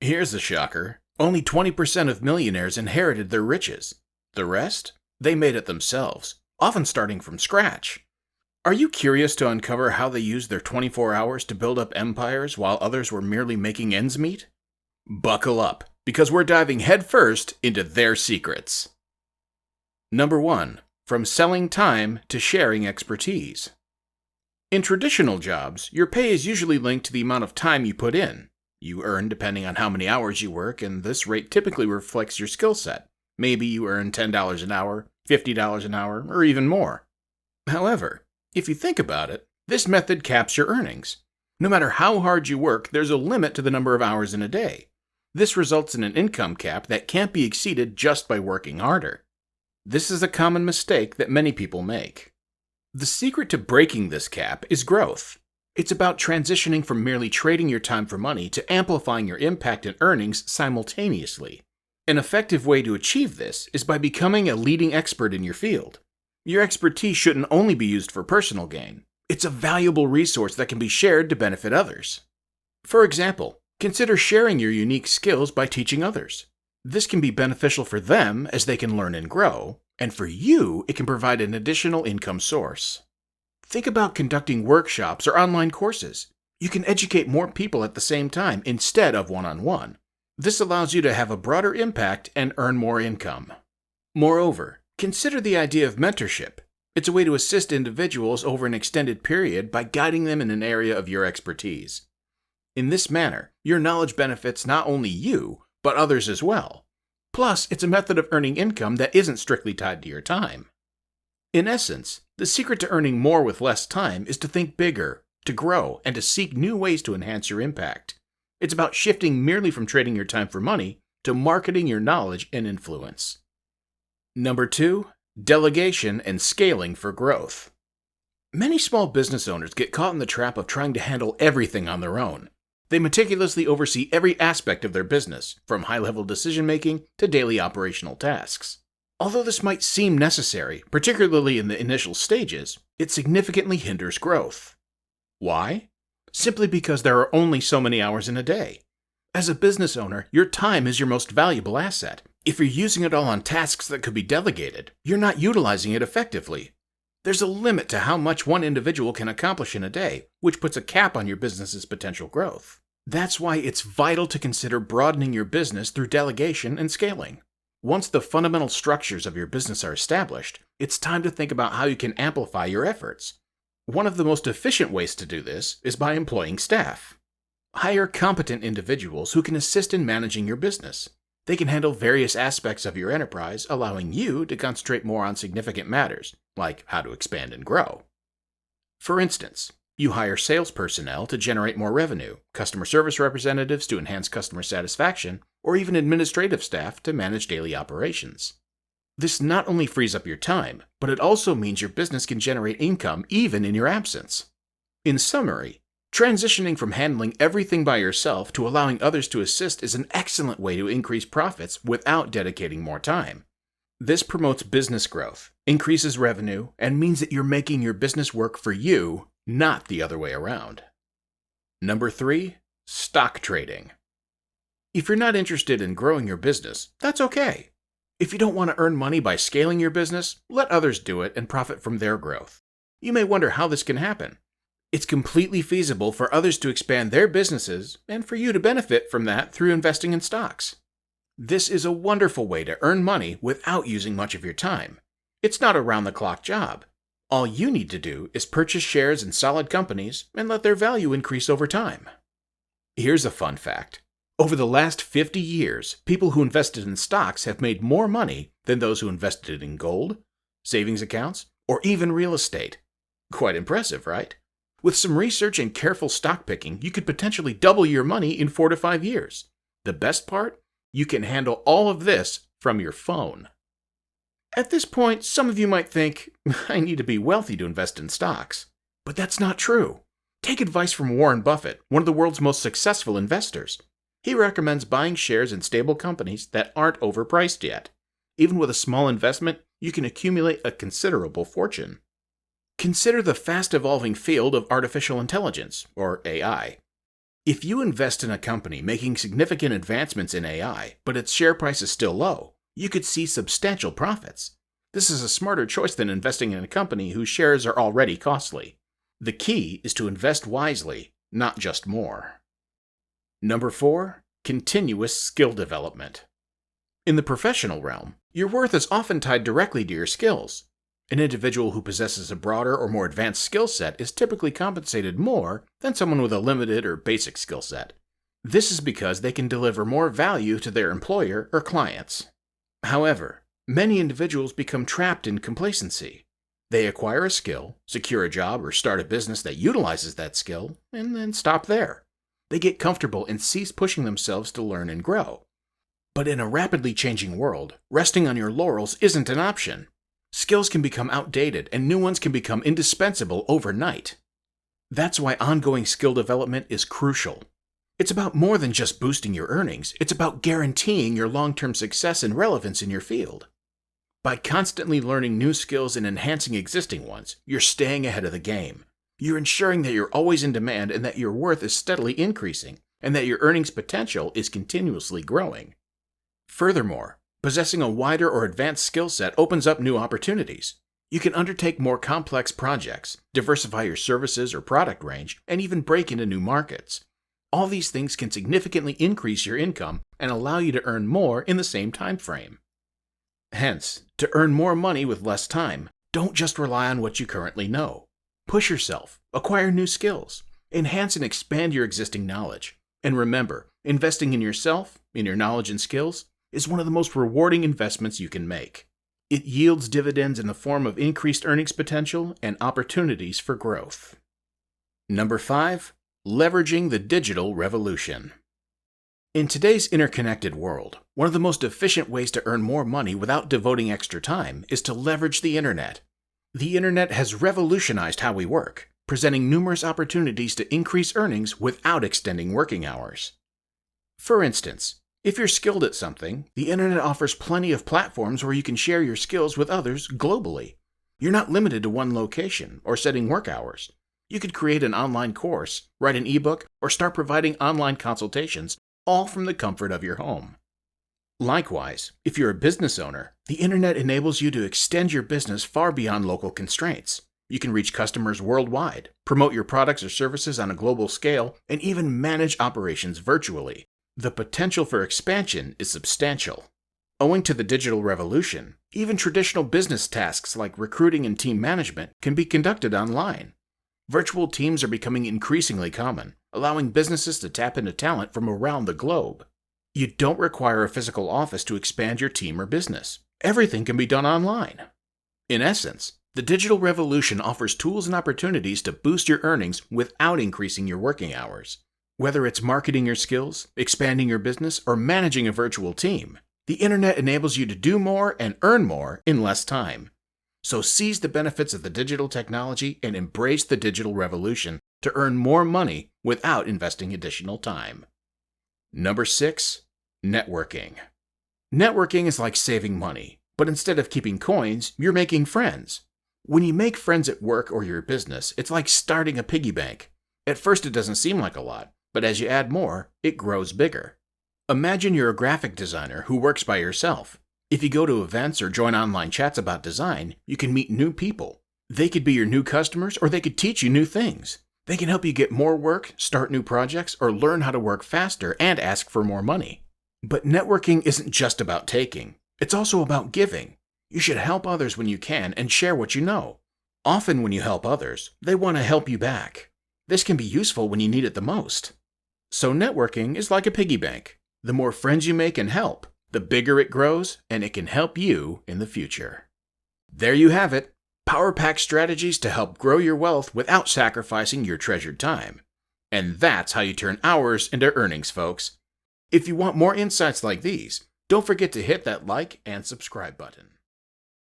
Here's the shocker. Only 20% of millionaires inherited their riches. The rest? They made it themselves, often starting from scratch. Are you curious to uncover how they used their 24 hours to build up empires while others were merely making ends meet? Buckle up, because we're diving headfirst into their secrets. Number 1. From selling time to sharing expertise. In traditional jobs, your pay is usually linked to the amount of time you put in. You earn depending on how many hours you work, and this rate typically reflects your skill set. Maybe you earn $10 an hour, $50 an hour, or even more. However, if you think about it, this method caps your earnings. No matter how hard you work, there's a limit to the number of hours in a day. This results in an income cap that can't be exceeded just by working harder. This is a common mistake that many people make. The secret to breaking this cap is growth. It's about transitioning from merely trading your time for money to amplifying your impact and earnings simultaneously. An effective way to achieve this is by becoming a leading expert in your field. Your expertise shouldn't only be used for personal gain. It's a valuable resource that can be shared to benefit others. For example, consider sharing your unique skills by teaching others. This can be beneficial for them as they can learn and grow, and for you, it can provide an additional income source. Think about conducting workshops or online courses. You can educate more people at the same time instead of one-on-one. This allows you to have a broader impact and earn more income. Moreover, consider the idea of mentorship. It's a way to assist individuals over an extended period by guiding them in an area of your expertise. In this manner, your knowledge benefits not only you, but others as well. Plus, it's a method of earning income that isn't strictly tied to your time. In essence, the secret to earning more with less time is to think bigger, to grow, and to seek new ways to enhance your impact. It's about shifting merely from trading your time for money to marketing your knowledge and influence. Number 2. Delegation and scaling for growth. Many small business owners get caught in the trap of trying to handle everything on their own. They meticulously oversee every aspect of their business, from high-level decision-making to daily operational tasks. Although this might seem necessary, particularly in the initial stages, it significantly hinders growth. Why? Simply because there are only so many hours in a day. As a business owner, your time is your most valuable asset. If you're using it all on tasks that could be delegated, you're not utilizing it effectively. There's a limit to how much one individual can accomplish in a day, which puts a cap on your business's potential growth. That's why it's vital to consider broadening your business through delegation and scaling. Once the fundamental structures of your business are established, it's time to think about how you can amplify your efforts. One of the most efficient ways to do this is by employing staff. Hire competent individuals who can assist in managing your business. They can handle various aspects of your enterprise, allowing you to concentrate more on significant matters, like how to expand and grow. For instance, you hire sales personnel to generate more revenue, customer service representatives to enhance customer satisfaction, or even administrative staff to manage daily operations. This not only frees up your time, but it also means your business can generate income even in your absence. In summary, transitioning from handling everything by yourself to allowing others to assist is an excellent way to increase profits without dedicating more time. This promotes business growth, increases revenue, and means that you're making your business work for you, not the other way around. Number 3. Stock trading. If you're not interested in growing your business, that's okay. If you don't want to earn money by scaling your business, let others do it and profit from their growth. You may wonder how this can happen. It's completely feasible for others to expand their businesses and for you to benefit from that through investing in stocks. This is a wonderful way to earn money without using much of your time. It's not a round-the-clock job. All you need to do is purchase shares in solid companies and let their value increase over time. Here's a fun fact. Over the last 50 years, people who invested in stocks have made more money than those who invested in gold, savings accounts, or even real estate. Quite impressive, right? With some research and careful stock picking, you could potentially double your money in 4 to 5 years. The best part? You can handle all of this from your phone. At this point, some of you might think, I need to be wealthy to invest in stocks. But that's not true. Take advice from Warren Buffett, one of the world's most successful investors. He recommends buying shares in stable companies that aren't overpriced yet. Even with a small investment, you can accumulate a considerable fortune. Consider the fast-evolving field of artificial intelligence, or AI. If you invest in a company making significant advancements in AI, but its share price is still low, you could see substantial profits. This is a smarter choice than investing in a company whose shares are already costly. The key is to invest wisely, not just more. Number 4. Continuous skill development. In the professional realm, your worth is often tied directly to your skills. An individual who possesses a broader or more advanced skill set is typically compensated more than someone with a limited or basic skill set. This is because they can deliver more value to their employer or clients. However, many individuals become trapped in complacency. They acquire a skill, secure a job, or start a business that utilizes that skill, and then stop there. They get comfortable and cease pushing themselves to learn and grow. But in a rapidly changing world, resting on your laurels isn't an option. Skills can become outdated and new ones can become indispensable overnight. That's why ongoing skill development is crucial. It's about more than just boosting your earnings, it's about guaranteeing your long-term success and relevance in your field. By constantly learning new skills and enhancing existing ones, you're staying ahead of the game. You're ensuring that you're always in demand and that your worth is steadily increasing, and that your earnings potential is continuously growing. Furthermore, possessing a wider or advanced skill set opens up new opportunities. You can undertake more complex projects, diversify your services or product range, and even break into new markets. All these things can significantly increase your income and allow you to earn more in the same time frame. Hence, to earn more money with less time, don't just rely on what you currently know. Push yourself, acquire new skills, enhance and expand your existing knowledge. And remember, investing in yourself, in your knowledge and skills, is one of the most rewarding investments you can make. It yields dividends in the form of increased earnings potential and opportunities for growth. Number 5. Leveraging the digital revolution. In today's interconnected world, one of the most efficient ways to earn more money without devoting extra time is to leverage the internet. The internet has revolutionized how we work, presenting numerous opportunities to increase earnings without extending working hours. For instance, if you're skilled at something, the internet offers plenty of platforms where you can share your skills with others globally. You're not limited to one location or setting work hours. You could create an online course, write an ebook, or start providing online consultations, all from the comfort of your home. Likewise, if you're a business owner, the internet enables you to extend your business far beyond local constraints. You can reach customers worldwide, promote your products or services on a global scale, and even manage operations virtually. The potential for expansion is substantial. Owing to the digital revolution, even traditional business tasks like recruiting and team management can be conducted online. Virtual teams are becoming increasingly common, allowing businesses to tap into talent from around the globe. You don't require a physical office to expand your team or business. Everything can be done online. In essence, the digital revolution offers tools and opportunities to boost your earnings without increasing your working hours. Whether it's marketing your skills, expanding your business, or managing a virtual team, the internet enables you to do more and earn more in less time. So seize the benefits of the digital technology and embrace the digital revolution to earn more money without investing additional time. Number 6. Networking. Networking is like saving money, but instead of keeping coins, you're making friends. When you make friends at work or your business, it's like starting a piggy bank. At first it doesn't seem like a lot, but as you add more, it grows bigger. Imagine you're a graphic designer who works by yourself. If you go to events or join online chats about design, you can meet new people. They could be your new customers or they could teach you new things. They can help you get more work, start new projects, or learn how to work faster and ask for more money. But networking isn't just about taking. It's also about giving. You should help others when you can and share what you know. Often when you help others, they want to help you back. This can be useful when you need it the most. So networking is like a piggy bank. The more friends you make and help, the bigger it grows, and it can help you in the future. There you have it. Power-packed strategies to help grow your wealth without sacrificing your treasured time. And that's how you turn hours into earnings, folks. If you want more insights like these, don't forget to hit that like and subscribe button.